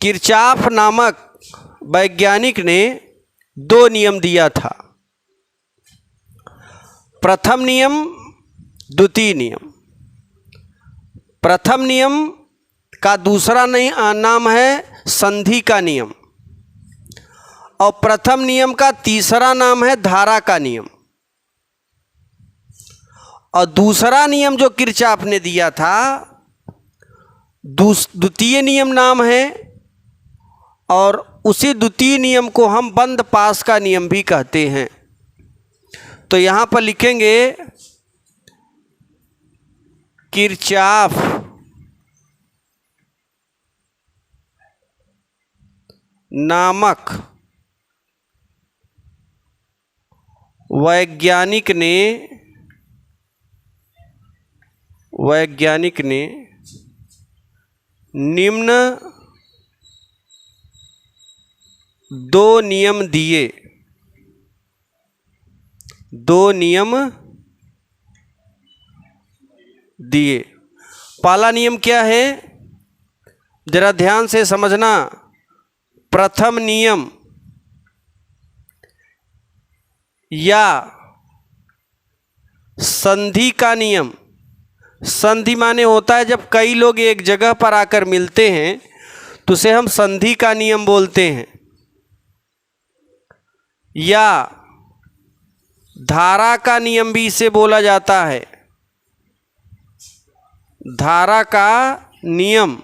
Kirchhoff नामक वैज्ञानिक ने दो नियम दिया था। प्रथम नियम, द्वितीय नियम। प्रथम नियम का दूसरा नाम है संधि का नियम और प्रथम नियम का तीसरा नाम है धारा का नियम। और दूसरा नियम जो किरचॉफ ने दिया था द्वितीय नियम नाम है और उसी द्वितीय नियम को हम बंद पास का नियम भी कहते हैं। तो यहाँ पर लिखेंगे किरचॉफ नामक वैज्ञानिक ने निम्न दो नियम दिए। पहला नियम क्या है, जरा ध्यान से समझना। प्रथम नियम या संधि का नियम। संधि माने होता है जब कई लोग एक जगह पर आकर मिलते हैं तो उसे हम संधि का नियम बोलते हैं। या धारा का नियम भी इसे बोला जाता है। धारा का नियम।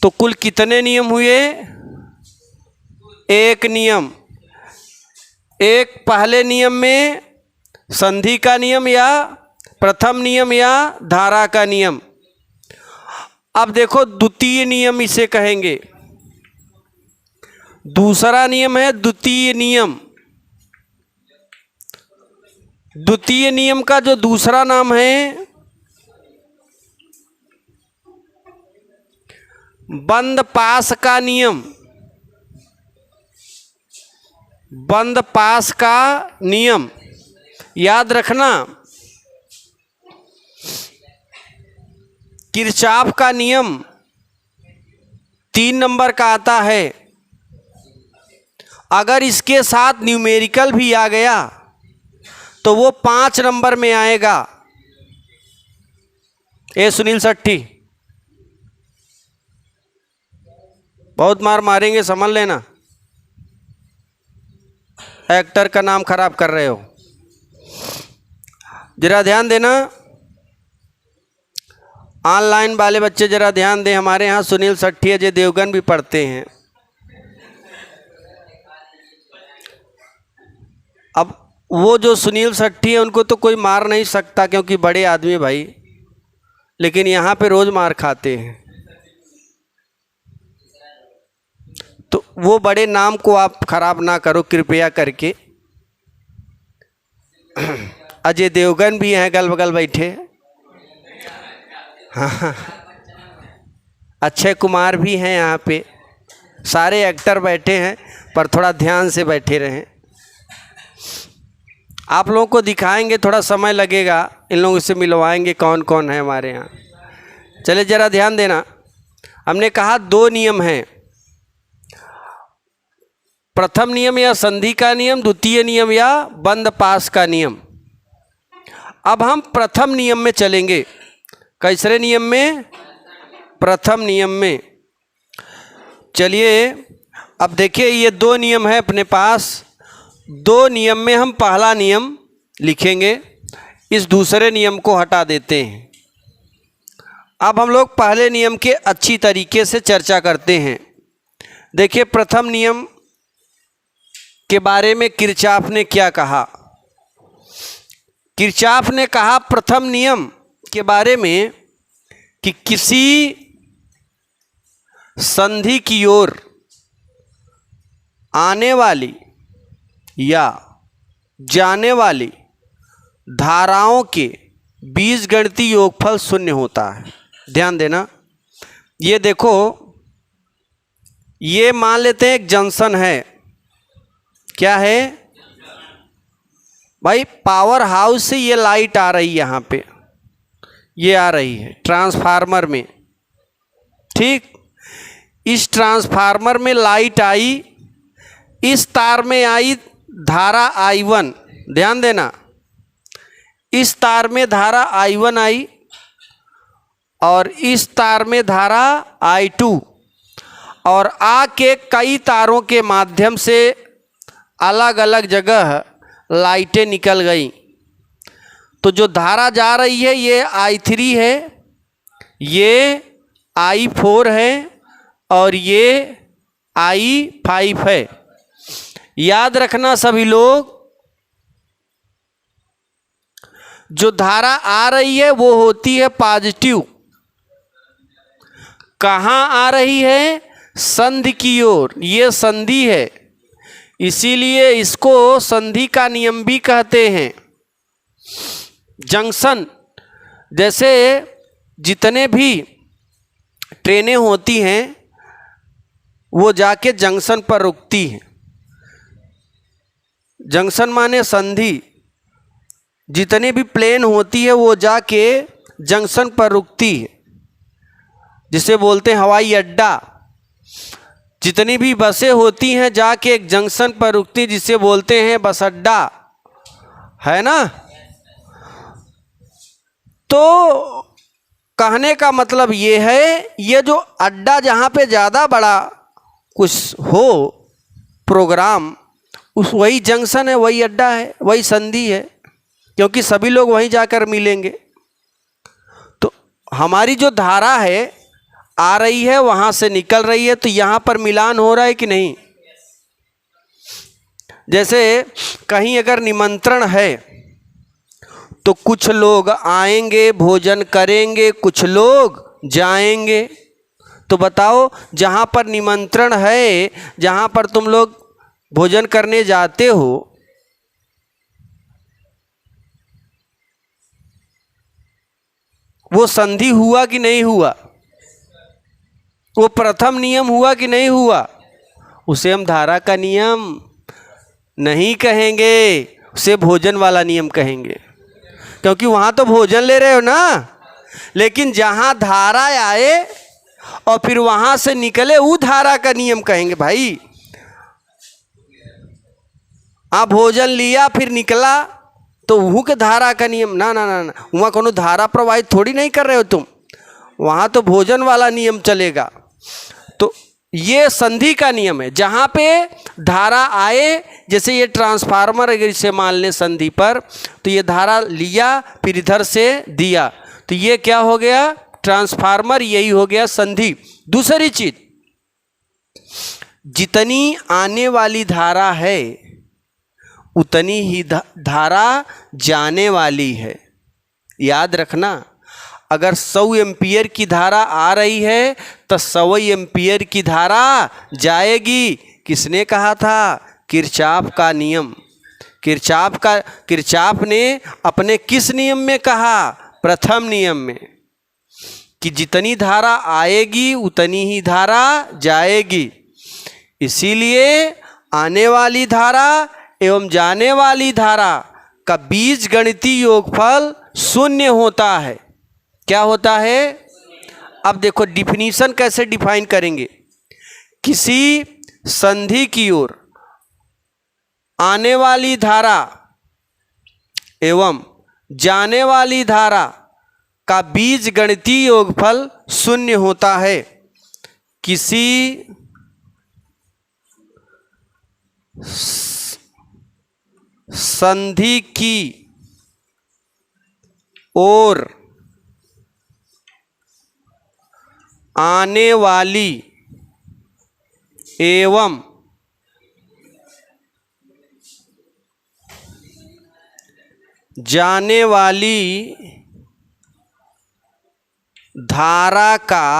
तो कुल कितने नियम हुए? एक नियम। एक पहले नियम में संधि का नियम या प्रथम नियम या धारा का नियम। अब देखो द्वितीय नियम इसे कहेंगे। दूसरा नियम है द्वितीय नियम। द्वितीय नियम का जो दूसरा नाम है बंद पास का नियम। बंद पास का नियम याद रखना। किरचॉफ का नियम 3 नंबर का आता है। अगर इसके साथ न्यूमेरिकल भी आ गया तो वो 5 नंबर में आएगा। सुनील शेट्टी बहुत मार मारेंगे, समझ लेना। एक्टर का नाम खराब कर रहे हो। जरा ध्यान देना, ऑनलाइन वाले बच्चे जरा ध्यान दें। हमारे यहाँ सुनील शेट्टी, अजय देवगन भी पढ़ते हैं। अब वो जो सुनील शेट्टी है उनको तो कोई मार नहीं सकता क्योंकि बड़े आदमी भाई, लेकिन यहाँ पे रोज मार खाते हैं। तो वो बड़े नाम को आप खराब ना करो कृपया करके। अजय देवगन भी हैं गल बगल बैठे। हाँ, अक्षय कुमार भी हैं यहाँ पे। सारे एक्टर बैठे हैं पर थोड़ा ध्यान से बैठे रहें। आप लोगों को दिखाएंगे, थोड़ा समय लगेगा। इन लोगों से मिलवाएंगे कौन कौन है हमारे यहाँ। चलिए जरा ध्यान देना। हमने कहा 2 नियम हैं। प्रथम नियम या संधि का नियम, द्वितीय नियम या बंद पास का नियम। अब हम प्रथम नियम में चलेंगे। कैसरे नियम में? प्रथम नियम में। चलिए अब देखिए ये 2 नियम है अपने पास। 2 नियम में हम पहला नियम लिखेंगे, इस दूसरे नियम को हटा देते हैं। अब हम लोग पहले नियम के अच्छी तरीके से चर्चा करते हैं। देखिए प्रथम नियम के बारे में किरचॉफ ने क्या कहा। किरचॉफ ने कहा प्रथम नियम के बारे में कि किसी संधि की ओर आने वाली या जाने वाली धाराओं के बीजगणितीय योगफल 0 होता है। ध्यान देना। ये देखो, ये मान लेते हैं एक जंक्शन है। क्या है भाई? पावर हाउस से ये लाइट आ रही है, यहाँ पे ये आ रही है ट्रांसफार्मर में। ठीक। इस ट्रांसफार्मर में लाइट आई, इस तार में आई धारा I1, ध्यान देना, इस तार में धारा I1 आई और इस तार में धारा I2, और आके कई तारों के माध्यम से अलग अलग जगह लाइटें निकल गई। तो जो धारा जा रही है ये I3 है, ये I4 है और ये I5 है। याद रखना सभी लोग, जो धारा आ रही है वो होती है पॉजिटिव। कहाँ आ रही है? संधि की ओर। ये संधि है, इसीलिए इसको संधि का नियम भी कहते हैं। जंक्शन, जैसे जितने भी ट्रेनें होती हैं वो जाके जंक्शन पर रुकती हैं। जंक्शन माने संधि। जितने भी प्लेन होती है वो जाके जंक्शन पर रुकती है, जिसे बोलते हैं हवाई अड्डा। जितनी भी बसें होती हैं जाके एक जंक्शन पर रुकती, जिसे बोलते हैं बस अड्डा, है ना। तो कहने का मतलब ये है, ये जो अड्डा जहाँ पे ज़्यादा बड़ा कुछ हो प्रोग्राम, उस वही जंक्शन है, वही अड्डा है, वही संधि है, क्योंकि सभी लोग वहीं जाकर मिलेंगे। तो हमारी जो धारा है आ रही है, वहाँ से निकल रही है, तो यहाँ पर मिलान हो रहा है कि नहीं। जैसे कहीं अगर निमंत्रण है तो कुछ लोग आएंगे, भोजन करेंगे, कुछ लोग जाएंगे। तो बताओ, जहाँ पर निमंत्रण है, जहाँ पर तुम लोग भोजन करने जाते हो, वो संधि हुआ कि नहीं हुआ? वो प्रथम नियम हुआ कि नहीं हुआ? उसे हम धारा का नियम नहीं कहेंगे, उसे भोजन वाला नियम कहेंगे, क्योंकि वहाँ तो भोजन ले रहे हो ना। लेकिन जहाँ धारा आए और फिर वहाँ से निकले, वो धारा का नियम कहेंगे। भाई आप भोजन लिया फिर निकला तो वहाँ के धारा का नियम ना ना ना ना, वहाँ कोनो धारा प्रवाहित थोड़ी नहीं कर रहे हो तुम, वहाँ तो भोजन वाला नियम चलेगा। तो ये संधि का नियम है, जहाँ पे धारा आए, जैसे ये ट्रांसफार्मर अगर इसे मान लें संधि पर, तो ये धारा लिया फिर इधर से दिया, तो ये क्या हो गया? ट्रांसफार्मर। यही हो गया संधि। दूसरी चीज, जितनी आने वाली धारा है उतनी ही धारा जाने वाली है। याद रखना, अगर 100 एम्पियर की धारा आ रही है तो 100 एम्पियर की धारा जाएगी। किसने कहा था? किरचॉफ का नियम। किरचॉफ ने अपने किस नियम में कहा? प्रथम नियम में, कि जितनी धारा आएगी उतनी ही धारा जाएगी। इसीलिए आने वाली धारा एवं जाने वाली धारा का बीजगणितीय योगफल 0 होता है। क्या होता है? अब देखो डिफिनीशन कैसे डिफाइन करेंगे। किसी संधि की ओर आने वाली धारा एवं जाने वाली धारा का बीजगणितीय योगफल 0 होता है। किसी संधि की ओर आने वाली एवं जाने वाली धारा का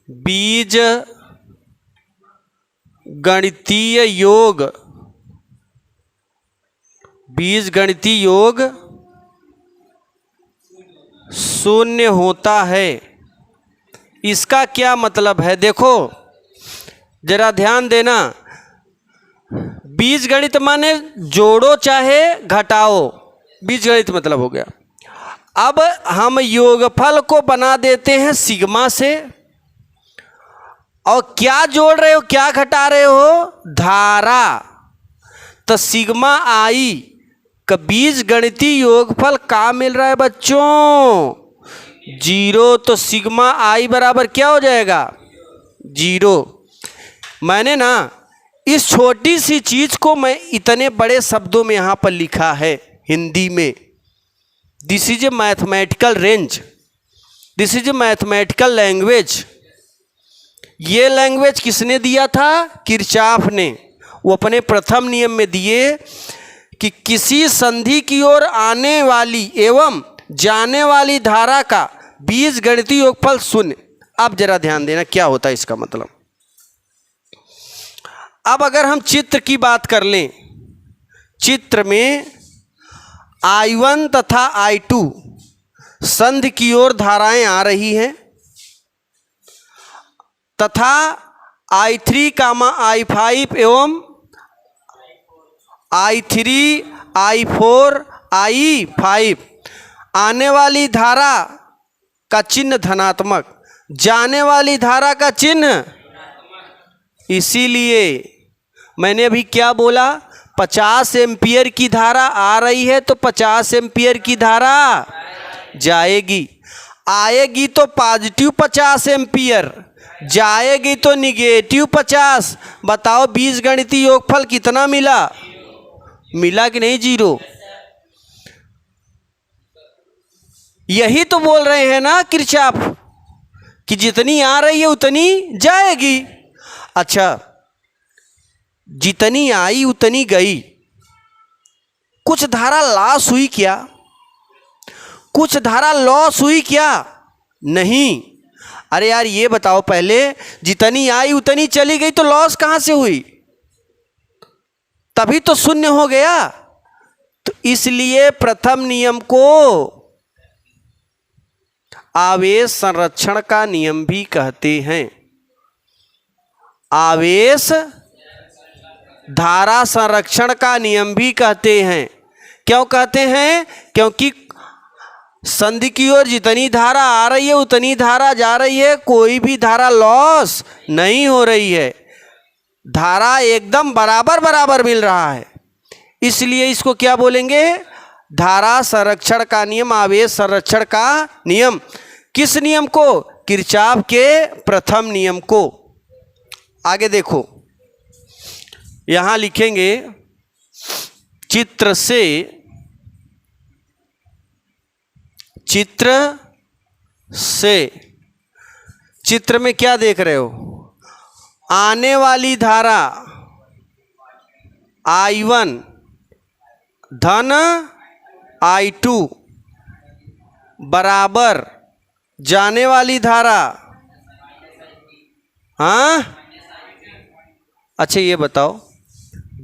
बीज गणितीय योग 0 होता है। इसका क्या मतलब है? देखो जरा ध्यान देना। बीजगणित माने जोड़ो चाहे घटाओ, बीजगणित मतलब हो गया। अब हम योगफल को बना देते हैं सिग्मा से, और क्या जोड़ रहे हो, क्या घटा रहे हो, धारा। तो सिग्मा आई का बीजगणितीय योगफल का मिल रहा है बच्चों, 0। तो सिग्मा आई बराबर क्या हो जाएगा, 0। मैंने ना इस छोटी सी चीज को मैं इतने बड़े शब्दों में यहाँ पर लिखा है हिंदी में। This is a mathematical range, this is a mathematical language. ये लैंग्वेज किसने दिया था, किरचॉफ ने। वो अपने प्रथम नियम में दिए कि किसी संधि की ओर आने वाली एवं जाने वाली धारा का बीजगणितीय योगफल 0। अब जरा ध्यान देना क्या होता है इसका मतलब। अब अगर हम चित्र की बात कर लें, चित्र में I1 तथा I2 संधि की ओर धाराएं आ रही हैं, तथा I3, I5 एवं I3, I4, I5 आने वाली धारा का चिन्ह धनात्मक, जाने वाली धारा का चिन्ह। इसीलिए मैंने अभी क्या बोला, 50 एम्पियर की धारा आ रही है तो 50 एम्पियर की धारा जाएगी, आएगी तो पॉजिटिव 50 एम्पियर, जाएगी तो निगेटिव 50। बताओ बीजगणितीय योगफल कितना मिला, मिला कि नहीं, 0। यही तो बोल रहे हैं ना किरचॉफ कि जितनी आ रही है उतनी जाएगी। अच्छा, जितनी आई उतनी गई, कुछ धारा लॉस हुई क्या, कुछ धारा लॉस हुई क्या, नहीं। अरे यार ये बताओ पहले, जितनी आई उतनी चली गई तो लॉस कहां से हुई, तभी तो 0 हो गया। तो इसलिए प्रथम नियम को आवेश संरक्षण का नियम भी कहते हैं। आवेश धारा संरक्षण का नियम भी कहते हैं। क्यों कहते हैं, क्योंकि संधि की ओर जितनी धारा आ रही है उतनी धारा जा रही है, कोई भी धारा लॉस नहीं हो रही है, धारा एकदम बराबर बराबर मिल रहा है। इसलिए इसको क्या बोलेंगे, धारा संरक्षण का नियम, आवेश संरक्षण का नियम। किस नियम को, किरचॉफ के प्रथम नियम को। आगे देखो, यहां लिखेंगे चित्र से, चित्र से, चित्र में क्या देख रहे हो, आने वाली धारा I1 धन I2 बराबर जाने वाली धारा, हाँ। अच्छा ये बताओ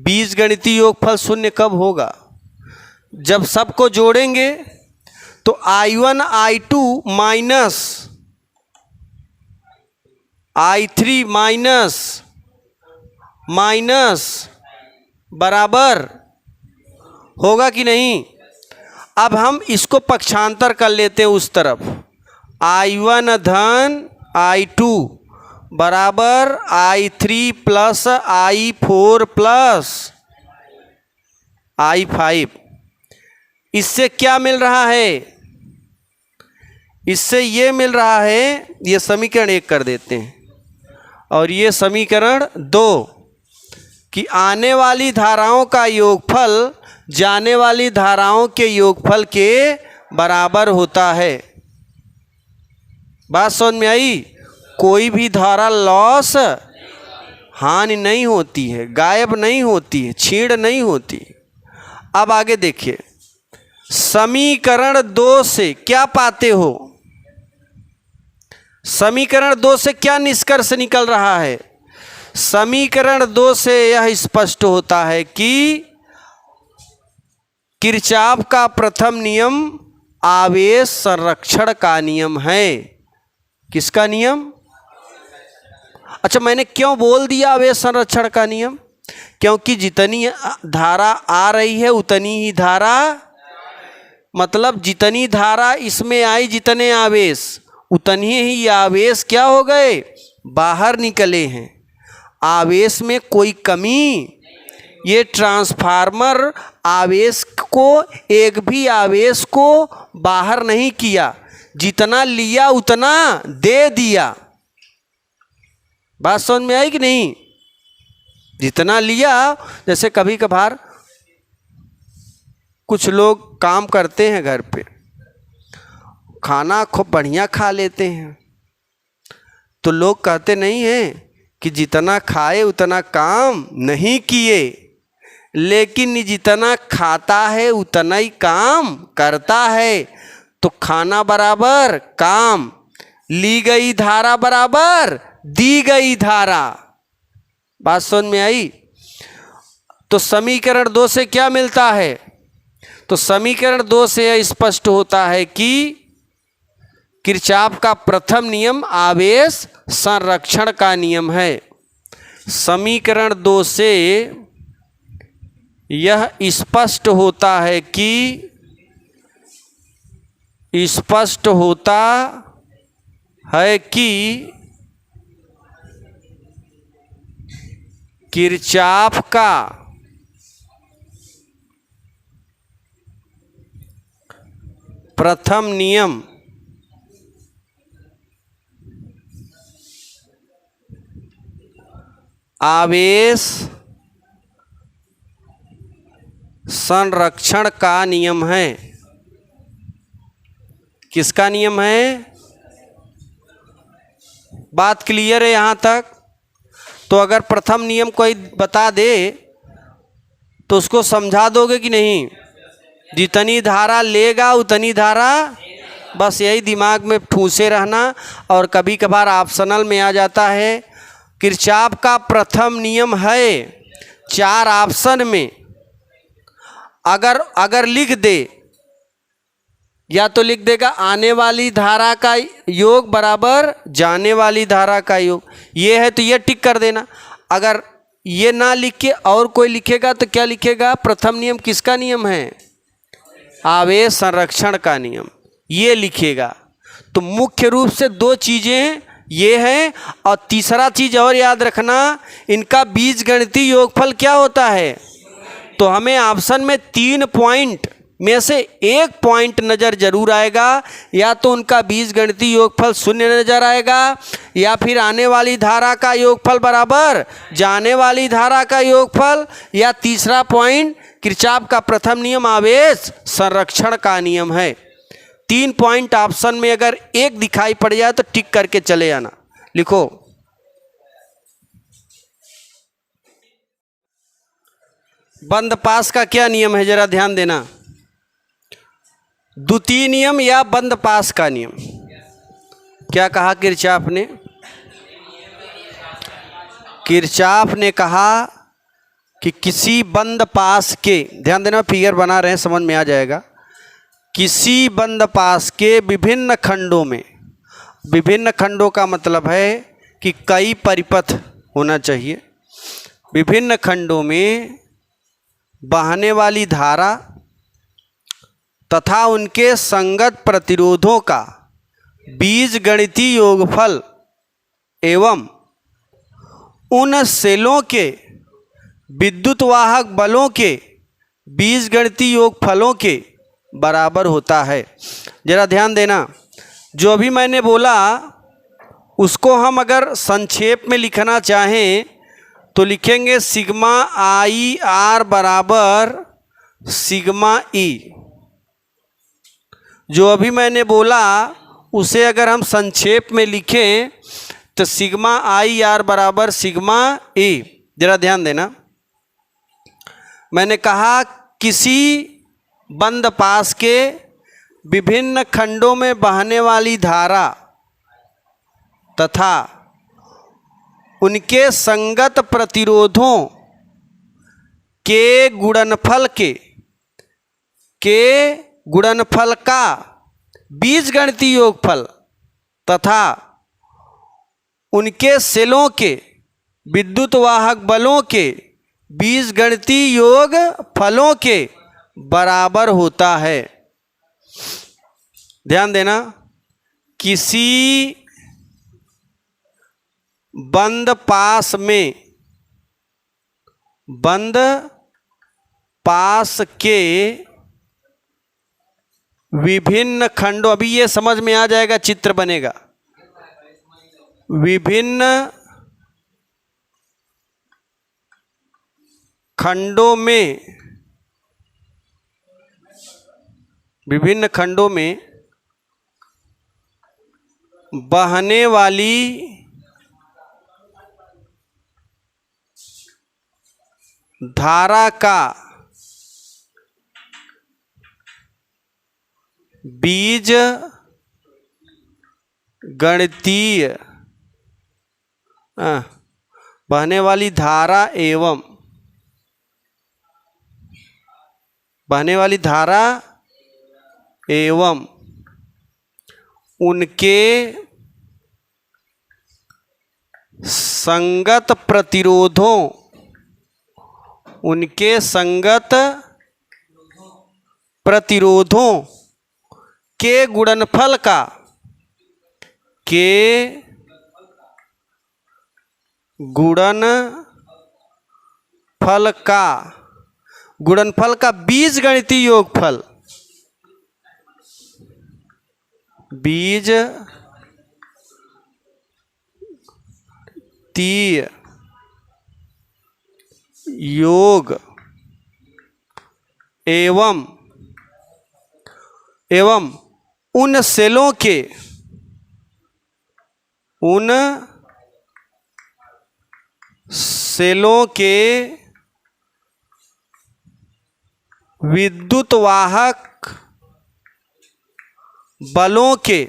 बीजगणितीय योगफल 0 कब होगा, जब सबको जोड़ेंगे तो I1 I2 minus I3 minus minus बराबर होगा कि नहीं। अब हम इसको पक्षांतर कर लेते हैं उस तरफ, I1 धन I2 बराबर I3 plus I4 plus I5। इससे क्या मिल रहा है, इससे ये मिल रहा है, ये समीकरण 1 कर देते हैं और ये समीकरण 2, कि आने वाली धाराओं का योगफल जाने वाली धाराओं के योगफल के बराबर होता है। बात समझ में आई। कोई भी धारा लॉस, हानि नहीं होती है, गायब नहीं होती है, छीड़ नहीं होती। अब आगे देखिए, समीकरण 2 से क्या पाते हो, समीकरण 2 से क्या निष्कर्ष निकल रहा है। समीकरण 2 से यह स्पष्ट होता है कि किरचॉफ का प्रथम नियम आवेश संरक्षण का नियम है। किसका नियम? अच्छा, मैंने क्यों बोल दिया आवेश संरक्षण का नियम? क्योंकि जितनी धारा आ रही है उतनी ही धारा मतलब जितनी धारा इसमें आई, जितने आवेश, उतने ही आवेश क्या हो गए, बाहर निकले हैं। आवेश में कोई कमी, ये ट्रांसफार्मर आवेश को, एक भी आवेश को बाहर नहीं किया, जितना लिया उतना दे दिया। बात समझ में आई कि नहीं? जितना लिया, जैसे कभी कभार कुछ लोग काम करते हैं घर पे, खाना खूब बढ़िया खा लेते हैं, तो लोग कहते नहीं हैं कि जितना खाए उतना काम नहीं किए, लेकिन जितना खाता है उतना ही काम करता है। तो खाना बराबर काम, ली गई धारा बराबर दी गई धारा। बात समझ में आई? तो समीकरण 2 से क्या मिलता है? तो समीकरण 2 से यह स्पष्ट होता है कि किरचॉफ का प्रथम नियम आवेश संरक्षण का नियम है। समीकरण 2 से यह स्पष्ट होता है कि किरचॉफ का प्रथम नियम आवेश संरक्षण का नियम है। किसका नियम है? बात क्लियर है यहाँ तक? तो अगर प्रथम नियम कोई बता दे तो उसको समझा दोगे कि नहीं? जितनी धारा लेगा उतनी धारा, बस यही दिमाग में ठूसे रहना। और कभी कभार ऑप्शनल में आ जाता है किरचॉफ का प्रथम नियम है, 4 ऑप्शन में अगर लिख दे, या तो लिख देगा आने वाली धारा का योग बराबर जाने वाली धारा का योग, ये है तो ये टिक कर देना। अगर ये ना लिख के और कोई लिखेगा तो क्या लिखेगा? प्रथम नियम किसका नियम है? आवेश संरक्षण का नियम, ये लिखेगा। तो मुख्य रूप से 2 चीज़ें ये हैं। और तीसरा चीज़ और याद रखना, इनका बीजगणितीय योगफल क्या होता है? तो हमें ऑप्शन में 3 पॉइंट में से 1 पॉइंट नज़र जरूर आएगा, या तो उनका बीजगणितीय योगफल 0 नज़र आएगा, या फिर आने वाली धारा का योगफल बराबर जाने वाली धारा का योगफल, या तीसरा पॉइंट किरचॉफ का प्रथम नियम आवेश संरक्षण का नियम है। 3 पॉइंट ऑप्शन में अगर एक दिखाई पड़ जाए तो टिक करके चले आना। लिखो, बंद पास का क्या नियम है, जरा ध्यान देना। द्वितीय नियम या बंद पास का नियम। क्या कहा किरचॉफ ने? किरचॉफ ने कहा कि किसी बंद पास के, ध्यान देना फिगर बना रहे हैं समझ में आ जाएगा, किसी बंद पास के विभिन्न खंडों में, विभिन्न खंडों का मतलब है कि कई परिपथ होना चाहिए, विभिन्न खंडों में बहने वाली धारा तथा उनके संगत प्रतिरोधों का बीजगणितीय योगफल एवं उन सेलों के विद्युत वाहक बलों के बीजगणितीय योगफलों के बराबर होता है। जरा ध्यान देना, जो अभी मैंने बोला उसको हम अगर संक्षेप में लिखना चाहें तो लिखेंगे सिग्मा आई आर बराबर सिग्मा ई। जो अभी मैंने बोला उसे अगर हम संक्षेप में लिखें तो सिग्मा आई आर बराबर सिग्मा ई। जरा ध्यान देना, मैंने कहा किसी बंद पास के विभिन्न खंडों में बहने वाली धारा तथा उनके संगत प्रतिरोधों के गुणनफल का बीजगणितीय योगफल तथा उनके सेलों के विद्युत वाहक बलों के बीजगणितीय योगफलों के बराबर होता है। ध्यान देना, किसी बंद पास में, बंद पास के विभिन्न खंडों, अभी ये समझ में आ जाएगा, चित्र बनेगा। विभिन्न खंडों में, विभिन्न खंडों में बहने वाली धारा का बीज गणितीय, बहने वाली धारा एवं, बहने वाली धारा एवं उनके संगत प्रतिरोधों, उनके संगत प्रतिरोधों के गुणनफल का, के गुणनफल का, गुणनफल का बीजगणितीय योगफल, बीजगणितीय योग एवं उन सेलों के, उन सेलों के विद्युत वाहक बलों के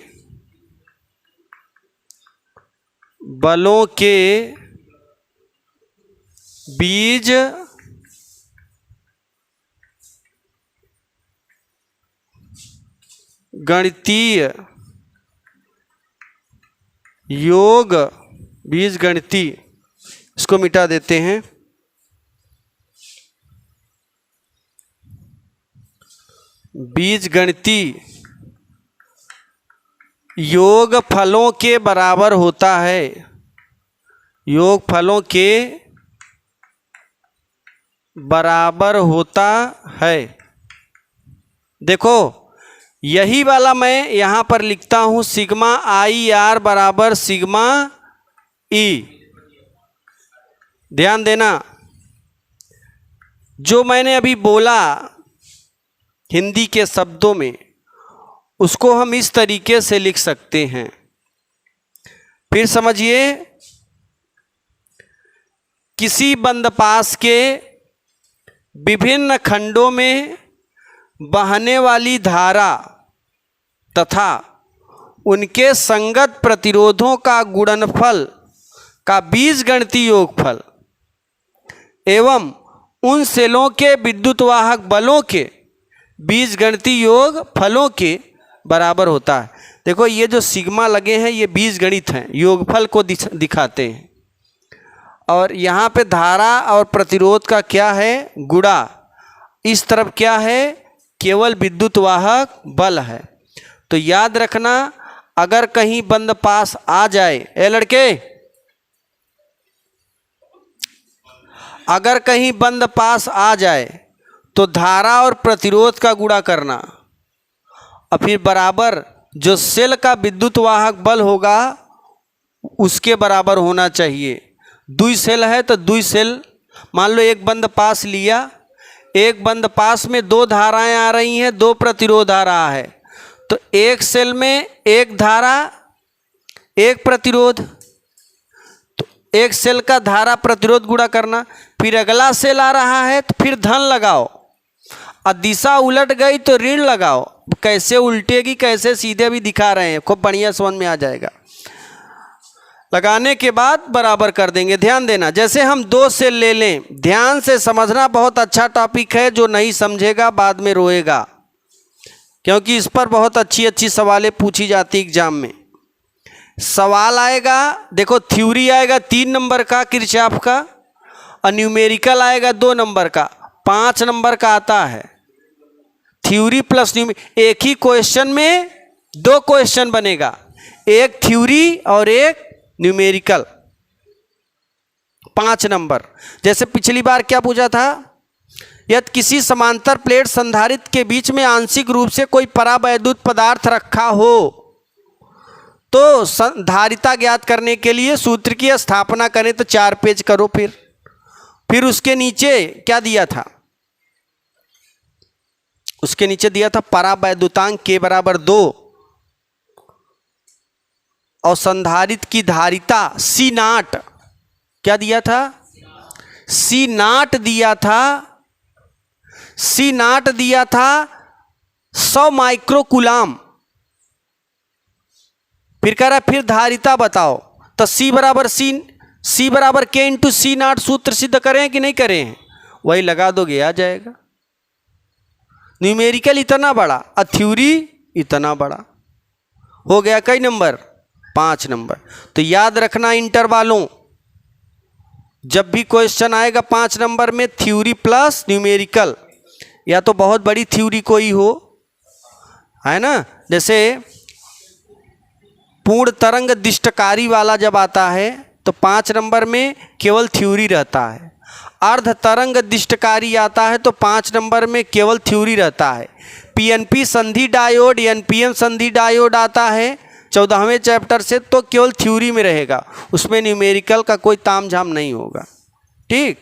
बीज गणितीय योग, बीज गणितीय, इसको मिटा देते हैं, बीज गणितीय योग फलों के बराबर होता है, योग फलों के बराबर होता है। देखो यही वाला मैं यहाँ पर लिखता हूँ, सिग्मा आई आर बराबर सिग्मा ई। ध्यान देना, जो मैंने अभी बोला हिंदी के शब्दों में, उसको हम इस तरीके से लिख सकते हैं। फिर समझिए, किसी बंदपास के विभिन्न खंडों में बहने वाली धारा तथा उनके संगत प्रतिरोधों का गुणनफल का बीजगणितीय योगफल एवं उन सेलों के विद्युतवाहक बलों के बीजगणितीय योग फलों के बराबर होता है। देखो ये जो सिग्मा लगे हैं ये बीजगणित हैं, योगफल को दिखाते हैं, और यहाँ पे धारा और प्रतिरोध का क्या है, गुणा। इस तरफ क्या है, केवल विद्युतवाहक बल है। तो याद रखना, अगर कहीं बंद पास आ जाए, ए लड़के, अगर कहीं बंद पास आ जाए तो धारा और प्रतिरोध का गुणा करना, और फिर बराबर जो सेल का विद्युतवाहक बल होगा उसके बराबर होना चाहिए। दुई सेल है तो दुई सेल, मान लो एक बंद पास लिया, एक बंद पास में दो धाराएं आ रही हैं, दो प्रतिरोध आ रहा है, तो एक सेल में एक धारा एक प्रतिरोध, तो एक सेल का धारा प्रतिरोध गुणा करना। फिर अगला सेल आ रहा है तो फिर धन लगाओ, और दिशा उलट गई तो ऋण लगाओ। कैसे उल्टेगी कैसे सीधे भी दिखा रहे हैं, खूब बढ़िया समझ में आ जाएगा। लगाने के बाद बराबर कर देंगे। ध्यान देना, जैसे हम दो सेल ले लें, ध्यान से समझना, बहुत अच्छा टॉपिक है, जो नहीं समझेगा बाद में रोएगा, क्योंकि इस पर बहुत अच्छी अच्छी सवालें पूछी जाती एग्जाम में। सवाल आएगा, देखो थ्योरी आएगा 3 नंबर का किरचॉफ का, और न्यूमेरिकल आएगा 2 नंबर का, 5 नंबर का आता है। थ्योरी प्लस न्यूमेरिकल, एक ही क्वेश्चन में दो क्वेश्चन बनेगा, एक थ्योरी और एक न्यूमेरिकल। 5 नंबर। जैसे पिछली बार क्या पूछा था, यदि किसी समांतर प्लेट संधारित्र के बीच में आंशिक रूप से कोई परावैद्युत पदार्थ रखा हो तो धारिता ज्ञात करने के लिए सूत्र की स्थापना करें। तो 4 पेज करो। फिर उसके नीचे क्या दिया था, उसके नीचे दिया था परावैद्युतांक k बराबर 2 और संधारित्र की धारिता C नाट, क्या दिया था, C नाट दिया था, C नाट दिया था 100 माइक्रोकूलाम। फिर कह रहा फिर धारिता बताओ। तो C बराबर K इंटू C नाट सूत्र सिद्ध करें कि नहीं करें, वही लगा दोगे आ जाएगा। न्यूमेरिकल इतना बड़ा और थ्योरी इतना बड़ा, हो गया कई नंबर, 5 नंबर। तो याद रखना इंटरवालों, जब भी क्वेश्चन आएगा 5 नंबर में थ्योरी प्लस न्यूमेरिकल, या तो बहुत बड़ी थ्योरी कोई हो, है ना, जैसे पूर्ण तरंग दिष्टकारी वाला जब आता है तो 5 नंबर में केवल थ्योरी रहता है। अर्ध तरंग दिष्टकारी आता है तो 5 नंबर में केवल थ्योरी रहता है। पीएनपी संधि डायोड, एनपीएन संधि डायोड आता है 14वें चैप्टर से, तो केवल थ्योरी में रहेगा, उसमें न्यूमेरिकल का कोई तामझाम नहीं होगा। ठीक,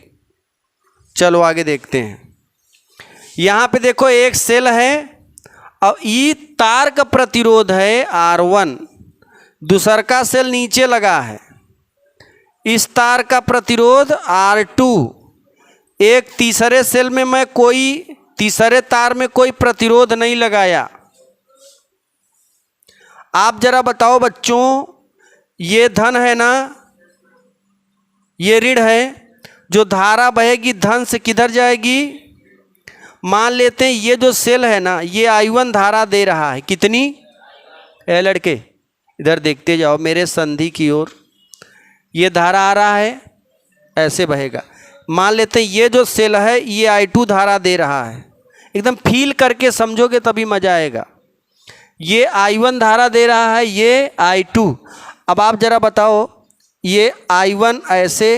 चलो आगे देखते हैं। यहाँ पे देखो एक सेल है और ई तार का प्रतिरोध है R1, दूसर का सेल नीचे लगा है, इस तार का प्रतिरोध R2, एक तीसरे सेल में मैं कोई तीसरे तार में कोई प्रतिरोध नहीं लगाया। आप जरा बताओ बच्चों, ये धन है ना, ये ऋण है, जो धारा बहेगी धन से किधर जाएगी, मान लेते हैं ये जो सेल है ना, ये I1 धारा दे रहा है, कितनी, लड़के इधर देखते जाओ मेरे संधि की ओर, ये धारा आ रहा है, ऐसे बहेगा। मान लेते हैं ये जो सेल है ये I2 धारा दे रहा है, एकदम फील करके समझोगे तभी मजा आएगा। ये I1 धारा दे रहा है, ये I2। अब आप जरा बताओ, ये I1 ऐसे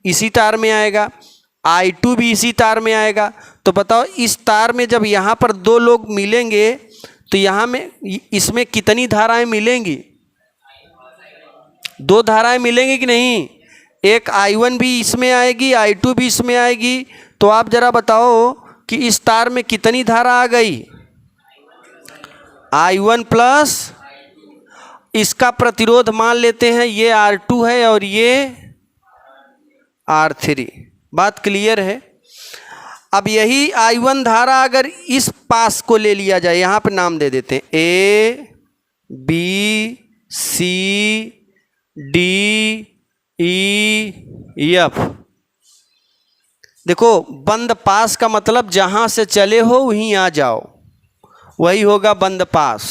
इसी तार में आएगा, I2 भी इसी तार में आएगा, तो बताओ इस तार में जब यहाँ पर दो लोग मिलेंगे तो यहाँ में इसमें कितनी धाराएं मिलेंगी, 2 धाराएं मिलेंगी कि नहीं, एक I1 भी इसमें आएगी, I2 भी इसमें आएगी। तो आप जरा बताओ कि इस तार में कितनी धारा आ गई, I1 प्लस इसका प्रतिरोध मान लेते हैं ये R2 है और ये R3। बात क्लियर है। अब यही I1 धारा अगर इस पास को ले लिया जाए, यहाँ पे नाम दे देते हैं A B C D E F। देखो बंद पास का मतलब जहाँ से चले हो वहीं आ जाओ, वही होगा बंद पास।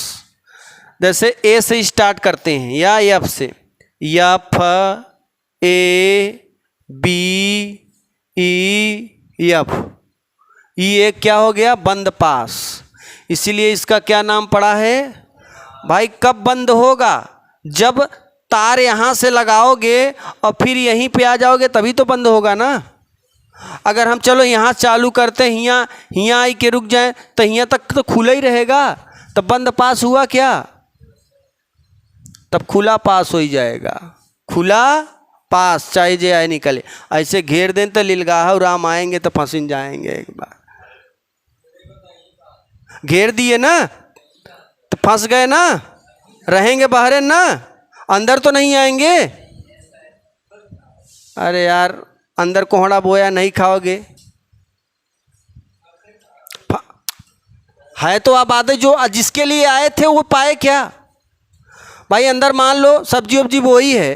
जैसे ए से स्टार्ट करते हैं या एफ से, F A B E F, ये क्या हो गया, बंद पास। इसीलिए इसका क्या नाम पड़ा है भाई, कब बंद होगा, जब तार यहाँ से लगाओगे और फिर यहीं पे आ जाओगे तभी तो बंद होगा ना। अगर हम चलो यहाँ चालू करते हैं, यहाँ आई के रुक जाए तो यहाँ तक तो खुला ही रहेगा, तब बंद पास हुआ क्या, तब खुला पास हो ही जाएगा। खुला पास चाहे जे आए निकले, ऐसे घेर दें तो लीलगाह और राम आएंगे तो फंसिन जाएंगे। एक बार घेर दिए ना तो फंस गए ना, रहेंगे बाहर ना, अंदर तो नहीं आएंगे। अरे यार अंदर कोहड़ा बोया नहीं खाओगे, है तो आप आते जो जिसके लिए आए थे वो पाए क्या भाई। अंदर मान लो सब्जी वब्जी वही है,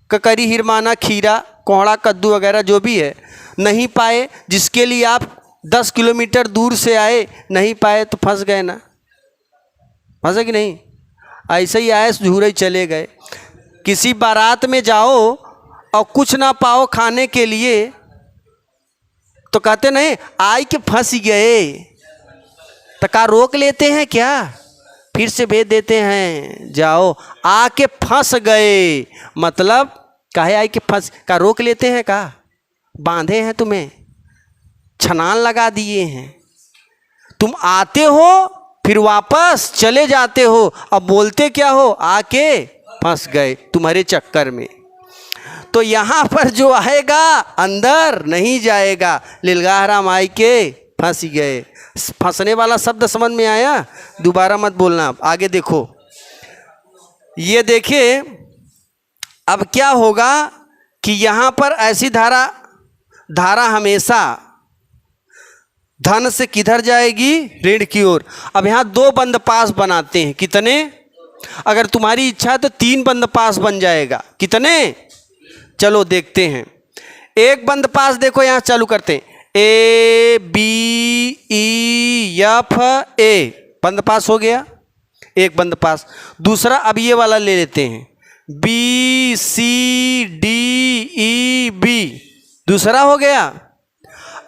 ककरी हिरमाना खीरा कोहड़ा कद्दू वगैरह जो भी है, नहीं पाए, जिसके लिए आप 10 किलोमीटर दूर से आए नहीं पाए तो फंस गए ना, फंसे कि नहीं। ऐसे ही आए झूरे ही चले गए। किसी बारात में जाओ और कुछ ना पाओ खाने के लिए तो कहते नहीं आई के फंस गए, तो क्या रोक लेते हैं क्या, फिर से भेज देते हैं, जाओ। आके फंस गए, मतलब काहे आई के फंस का रोक लेते हैं, का बांधे हैं तुम्हें, छलांग लगा दिए हैं। तुम आते हो फिर वापस चले जाते हो, अब बोलते क्या हो, आके फंस गए तुम्हारे चक्कर में। तो यहाँ पर जो आएगा अंदर नहीं जाएगा, लिलगाहरा माई के फंस गए। फंसने वाला शब्द समझ में आया, दोबारा मत बोलना। आगे देखो, ये देखिए अब क्या होगा कि यहाँ पर ऐसी धारा हमेशा धन से किधर जाएगी, ऋण की ओर। अब यहाँ दो बंद पास बनाते हैं, कितने, अगर तुम्हारी इच्छा है तो 3 बंद पास बन जाएगा। कितने, चलो देखते हैं। एक बंद पास देखो यहाँ चालू करते हैं, ए बी ई एफ ए, बंद पास हो गया, एक बंद पास। दूसरा अब ये वाला ले लेते हैं, B C D E B, दूसरा हो गया।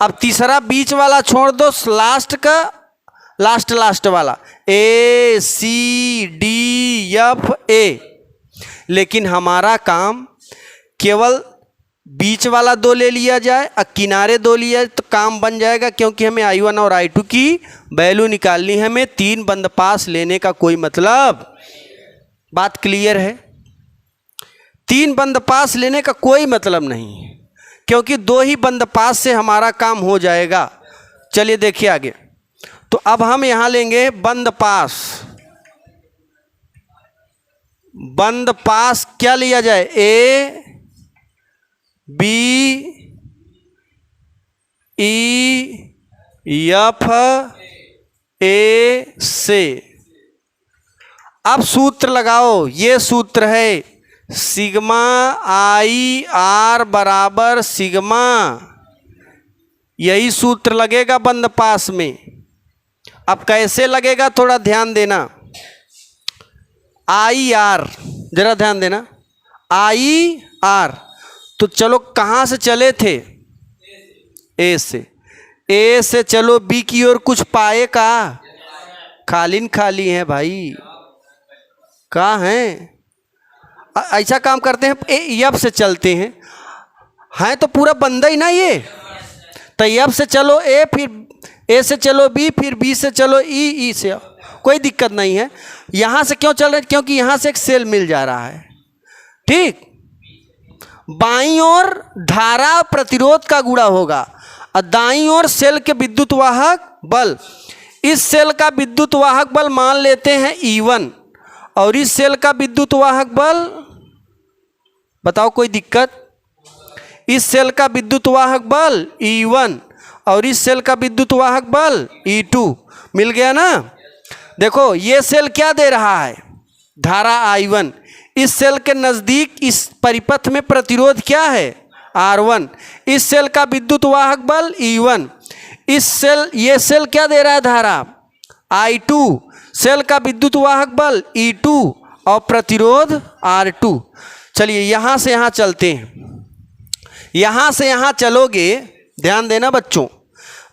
अब तीसरा बीच वाला छोड़ दो, लास्ट का लास्ट वाला, ए सी डी एफ ए। लेकिन हमारा काम केवल बीच वाला 2 ले लिया जाए और किनारे 2 लिया जाए तो काम बन जाएगा, क्योंकि हमें I1 और I2 की वैल्यू निकालनी है। हमें 3 बंद पास लेने का कोई मतलब, बात क्लियर है, 3 बंद पास लेने का कोई मतलब नहीं है, क्योंकि 2 ही बंद पास से हमारा काम हो जाएगा। चलिए देखिए आगे। तो अब हम यहाँ लेंगे बंद पास। बंद पास क्या लिया जाए, ए बी ई एफ ए से। अब सूत्र लगाओ, ये सूत्र है सिग्मा आई आर बराबर सिग्मा, यही सूत्र लगेगा बंद पास में। अब कैसे लगेगा थोड़ा ध्यान देना, आई आर, जरा ध्यान देना, आई आर। तो चलो कहाँ से चले थे, ए से। ए से चलो बी की ओर, कुछ पाए का, खाली खाली है भाई, कहाँ हैं। ऐसा काम करते हैं, एफ से चलते हैं तो पूरा बंदा ही ना ये। तो एफ से चलो ए, फिर ए से चलो बी, फिर बी से चलो ई से, कोई दिक्कत नहीं है। यहाँ से क्यों चल रहे हैं, क्योंकि यहाँ से एक सेल मिल जा रहा है, ठीक। बाईं ओर धारा प्रतिरोध का गुणा होगा और दाईं ओर सेल के विद्युत वाहक बल। इस सेल का विद्युत वाहक बल मान लेते हैं E1 और इस सेल का विद्युत वाहक बल, बताओ कोई दिक्कत। इस सेल का विद्युत वाहक बल E1 और इस सेल का विद्युत वाहक बल E2, मिल गया ना। देखो ये सेल क्या दे रहा है, धारा I1। इस सेल के नज़दीक इस परिपथ में प्रतिरोध क्या है, R1। इस सेल का विद्युत वाहक बल E1। ये सेल क्या दे रहा है, धारा I2। सेल का विद्युत वाहक बल E2 और प्रतिरोध R2। चलिए यहाँ से यहाँ चलते हैं, यहाँ से यहाँ चलोगे, ध्यान देना बच्चों,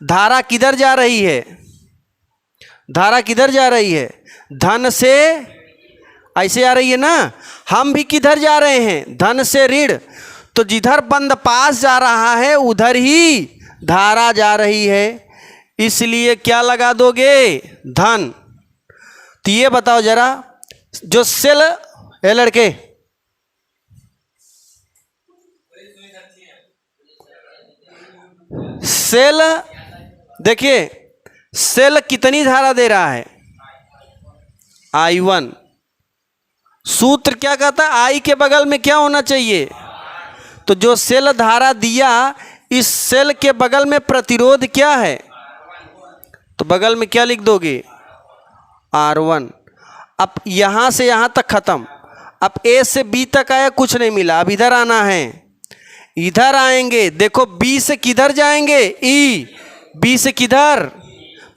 धारा किधर जा रही है, धारा किधर जा रही है, धन से ऐसे आ रही है ना। हम भी किधर जा रहे हैं, धन से ऋण। तो जिधर बंद पास जा रहा है उधर ही धारा जा रही है, इसलिए क्या लगा दोगे, धन। तो ये बताओ जरा, जो सेल है, लड़के सेल, देखिए सेल कितनी धारा दे रहा है, I1। सूत्र क्या कहता है, आई के बगल में क्या होना चाहिए, तो जो सेल धारा दिया, इस सेल के बगल में प्रतिरोध क्या है, तो बगल में क्या लिख दोगे, R1। अब यहाँ से यहाँ तक खत्म। अब ए से बी तक आया, कुछ नहीं मिला, अब इधर आना है, इधर आएंगे। देखो बी से किधर जाएंगे, ई। बी से किधर,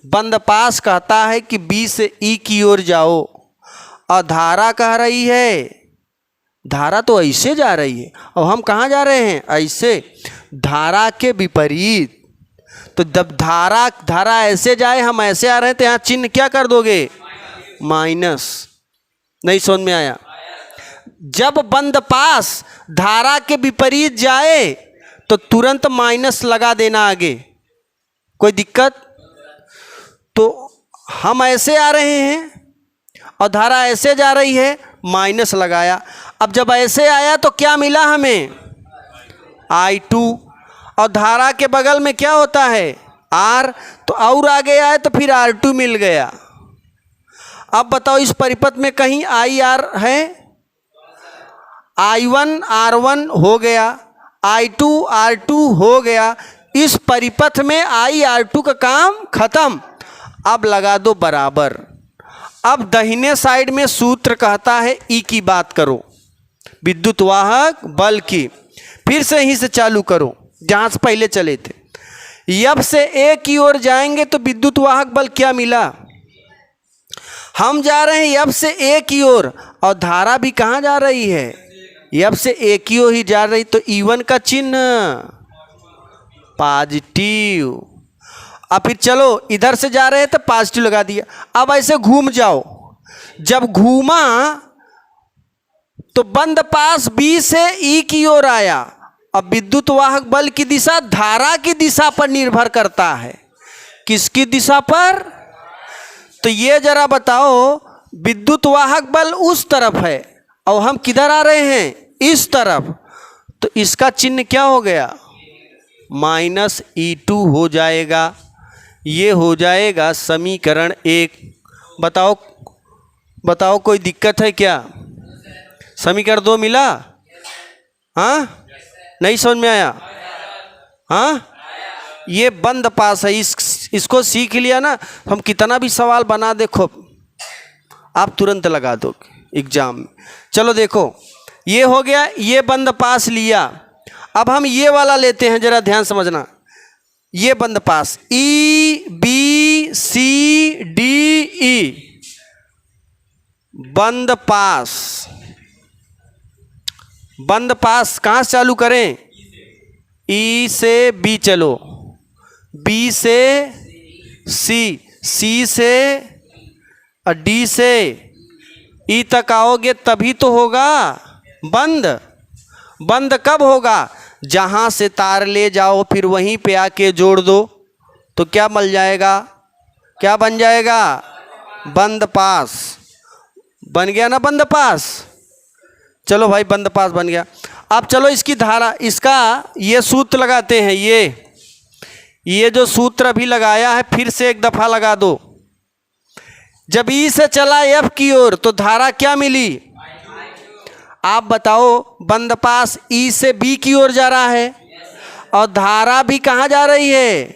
बंद पास कहता है कि बी से ई की ओर जाओ, और धारा कह रही है, धारा तो ऐसे जा रही है और हम कहाँ जा रहे हैं, ऐसे, धारा के विपरीत। तो जब धारा ऐसे जाए, हम ऐसे आ रहे हैं, तो यहाँ चिन्ह क्या कर दोगे, माइनस। नहीं समझ में आया? जब बंद पास धारा के विपरीत जाए तो तुरंत माइनस लगा देना आगे, कोई दिक्कत? तो हम ऐसे आ रहे हैं और धारा ऐसे जा रही है, माइनस लगाया। अब जब ऐसे आया तो क्या मिला हमें? I2। और धारा के बगल में क्या होता है? R। तो और आगे आए तो फिर R2 मिल गया। अब बताओ इस परिपथ में कहीं IR है? I1 R1 हो गया, I2 R2 हो गया। इस परिपथ में I R2 का काम खत्म। अब लगा दो बराबर। अब दाहिने साइड में सूत्र कहता है E की बात करो, विद्युत वाहक बल की। फिर से यहीं से चालू करो जहाँ से पहले चले थे। F से A की ओर जाएंगे तो विद्युत वाहक बल क्या मिला? हम जा रहे हैं F से A की ओर और धारा भी कहाँ जा रही है? F से A की ओर ही जा रही। तो E1 का चिन्ह पॉजिटिव। अब फिर चलो इधर से जा रहे हैं तो पॉजिटिव लगा दिया। अब ऐसे घूम जाओ, जब घूमा तो बंद पास B से E की ओर आया। अब विद्युत वाहक बल की दिशा धारा की दिशा पर निर्भर करता है। किसकी दिशा पर? तो ये जरा बताओ, विद्युत वाहक बल उस तरफ है और हम किधर आ रहे हैं? इस तरफ। तो इसका चिन्ह क्या हो गया? माइनस E2 हो जाएगा। ये हो जाएगा समीकरण 1। बताओ बताओ कोई दिक्कत है क्या? समीकरण 2 मिला? हाँ, नहीं समझ में आया? हाँ, ये बंद पास है। इसको सीख लिया ना, हम कितना भी सवाल बना देखो आप तुरंत लगा दोगे एग्जाम में। चलो देखो, ये हो गया, ये बंद पास लिया। अब हम ये वाला लेते हैं, जरा ध्यान समझना। ये बंद पास EBCDE बंद पास। बंद पास कहाँ से चालू करें? E से B चलो, B से C, C से D से E तक आओगे तभी तो होगा बंद। बंद कब होगा? जहाँ से तार ले जाओ फिर वहीं पे आके जोड़ दो तो क्या मिल जाएगा? क्या बन जाएगा? बंद पास। बन गया ना बंद पास? चलो भाई बंद पास बन गया। अब चलो इसकी धारा, इसका ये सूत्र लगाते हैं। ये जो सूत्र अभी लगाया है फिर से एक दफ़ा लगा दो। जब E से चला F की ओर तो धारा क्या मिली? आप बताओ, बंद पास E से B की ओर जा रहा है और धारा भी कहाँ जा रही है?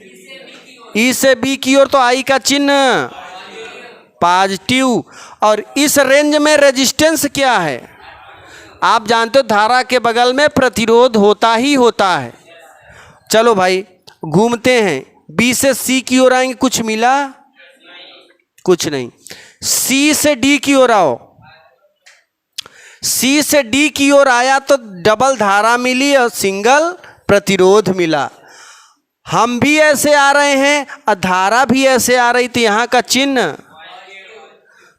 E से B की ओर। तो I का चिन्ह पॉजिटिव। और इस रेंज में रेजिस्टेंस क्या है? आप जानते हो धारा के बगल में प्रतिरोध होता ही होता है। चलो भाई घूमते हैं, B से C की ओर आएंगे, कुछ मिला? कुछ नहीं। C से D की ओर आओ, C से D की ओर आया तो डबल धारा मिली और सिंगल प्रतिरोध मिला। हम भी ऐसे आ रहे हैं और धारा भी ऐसे आ रही थी, यहाँ का चिन्ह।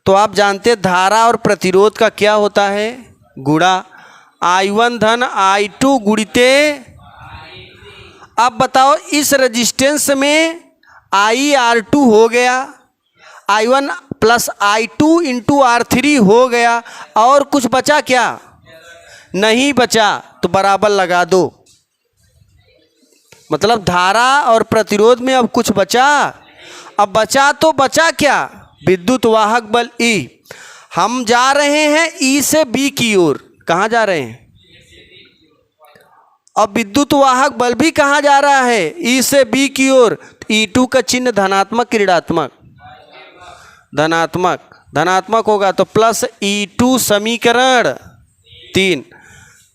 तो आप जानते धारा और प्रतिरोध का क्या होता है? गुणा। I1 धन I2 गुणिते। अब बताओ इस रेजिस्टेंस में IR2 हो गया, I1 plus I2 into R3 हो गया, और कुछ बचा क्या? नहीं बचा। तो बराबर लगा दो। मतलब धारा और प्रतिरोध में अब कुछ बचा? अब बचा तो बचा क्या? विद्युत वाहक बल E। हम जा रहे हैं E से B की ओर। कहाँ जा रहे हैं? अब विद्युत वाहक बल भी कहाँ जा रहा है? E से B की ओर। E2 का चिन्ह धनात्मक कि ऋणात्मक? धनात्मक। धनात्मक होगा तो प्लस E2 समीकरण 3।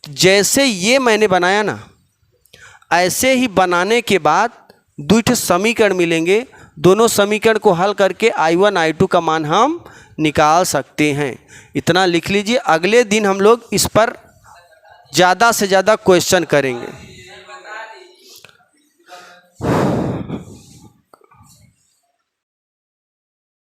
जैसे ये मैंने बनाया ना, ऐसे ही बनाने के बाद द्विट समीकरण मिलेंगे। दोनों समीकरण को हल करके I1 I2 का मान हम निकाल सकते हैं। इतना लिख लीजिए। अगले दिन हम लोग इस पर ज़्यादा से ज़्यादा क्वेश्चन करेंगे।